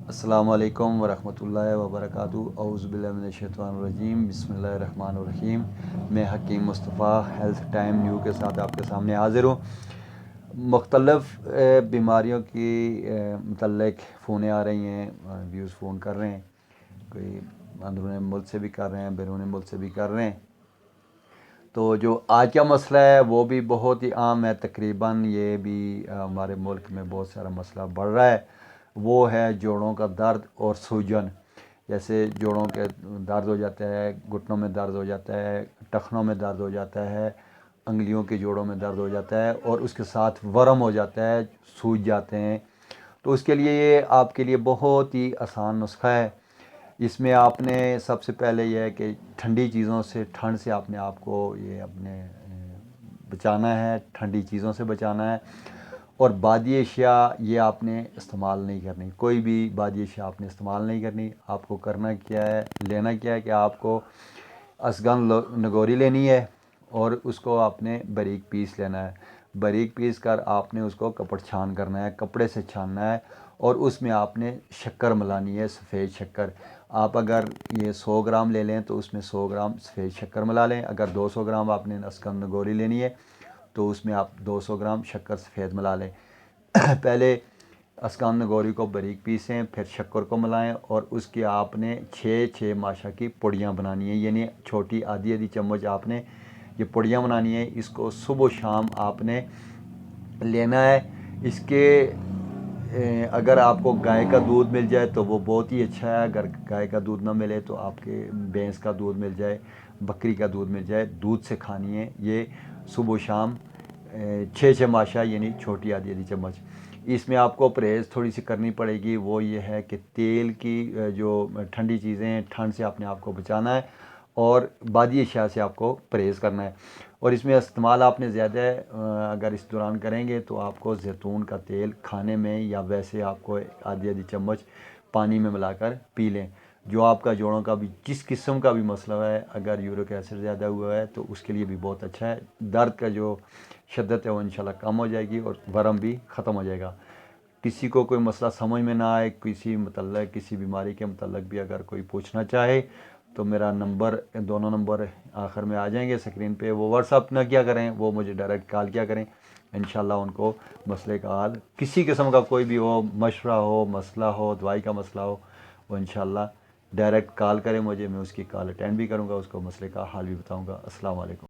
السلام علیکم ورحمۃ اللہ وبرکاتہ۔ اعوذ باللہ من الشیطان الرجیم، بسم اللہ الرحمن الرحیم۔ میں حکیم مصطفیٰ ہیلتھ ٹائم نیو کے ساتھ آپ کے سامنے حاضر ہوں۔ مختلف بیماریوں کی متعلق فونیں آ رہی ہیں، ویوز فون کر رہے ہیں، کوئی اندرون ملک سے بھی کر رہے ہیں، بیرون ملک سے بھی کر رہے ہیں۔ تو جو آج کا مسئلہ ہے وہ بھی بہت ہی عام ہے، تقریباً یہ بھی ہمارے ملک میں بہت سارا مسئلہ بڑھ رہا ہے۔ وہ ہے جوڑوں کا درد اور سوجن۔ جیسے جوڑوں کے درد ہو جاتا ہے، گھٹنوں میں درد ہو جاتا ہے، ٹخنوں میں درد ہو جاتا ہے، انگلیوں کے جوڑوں میں درد ہو جاتا ہے، اور اس کے ساتھ ورم ہو جاتا ہے، سوج جاتے ہیں۔ تو اس کے لیے یہ آپ کے لیے بہت ہی آسان نسخہ ہے۔ اس میں آپ نے سب سے پہلے یہ ہے کہ ٹھنڈی چیزوں سے، ٹھنڈ سے اپنے آپ کو یہ اپنے بچانا ہے، ٹھنڈی چیزوں سے بچانا ہے۔ اور بادی اشیاء یہ آپ نے استعمال نہیں کرنی، کوئی بھی بادی اشیاء آپ نے استعمال نہیں کرنی۔ آپ کو کرنا کیا ہے، لینا کیا ہے کہ آپ کو اسگن نگوری لینی ہے، اور اس کو آپ نے باریک پیس لینا ہے۔ باریک پیس کر آپ نے اس کو کپڑ چھان کرنا ہے، کپڑے سے چھاننا ہے، اور اس میں آپ نے شکر ملانی ہے، سفید شکر۔ آپ اگر یہ 100 گرام لے لیں تو اس میں 100 گرام سفید شکر ملا لیں۔ اگر 200 گرام آپ نے اسگن نگوری لینی ہے تو اس میں آپ 200 گرام شکر سفید ملا لیں۔ پہلے اسگن نگوری کو باریک پیسیں، پھر شکر کو ملائیں، اور اس کی آپ نے 6 ماشا کی پڑیاں بنانی ہیں، یعنی چھوٹی آدھی چمچ آپ نے یہ پڑیاں بنانی ہیں۔ اس کو صبح و شام آپ نے لینا ہے۔ اس کے اگر آپ کو گائے کا دودھ مل جائے تو وہ بہت ہی اچھا ہے، اگر گائے کا دودھ نہ ملے تو آپ کے بھینس کا دودھ مل جائے، بکری کا دودھ مل جائے، دودھ سے کھانی ہے یہ صبح و شام 6 ماشا، یعنی چھوٹی آدھی چمچ۔ اس میں آپ کو پرہیز تھوڑی سی کرنی پڑے گی، وہ یہ ہے کہ تیل کی جو ٹھنڈی چیزیں ہیں، ٹھنڈ سے اپنے آپ کو بچانا ہے، اور بادی اشیاء سے آپ کو پرہیز کرنا ہے۔ اور اس میں استعمال آپ نے زیادہ اگر اس دوران کریں گے تو آپ کو زیتون کا تیل کھانے میں، یا ویسے آپ کو آدھی چمچ پانی میں ملا کر پی لیں۔ جو آپ کا جوڑوں کا بھی جس قسم کا بھی مسئلہ ہے، اگر یورک ایسڈ زیادہ ہوا ہے تو اس کے لیے بھی بہت اچھا ہے۔ درد کا جو شدت ہے وہ انشاءاللہ کم ہو جائے گی، اور ورم بھی ختم ہو جائے گا۔ کسی کو کوئی مسئلہ سمجھ میں نہ آئے، کسی بیماری کے متعلق بھی اگر کوئی پوچھنا چاہے تو میرا نمبر، دونوں نمبر آخر میں آ جائیں گے اسکرین پہ۔ وہ واٹس اپ نہ کیا کریں، وہ مجھے ڈائریکٹ کال کیا کریں، انشاءاللہ ان کو مسئلے کا حل، کسی قسم کا کوئی بھی ہو، مشورہ ہو، مسئلہ ہو، دوائی کا مسئلہ ہو، وہ انشاءاللہ ڈائریکٹ کال کریں مجھے، میں اس کی کال اٹینڈ بھی کروں گا، اس کو مسئلے کا حل بھی بتاؤں گا۔ السلام علیکم۔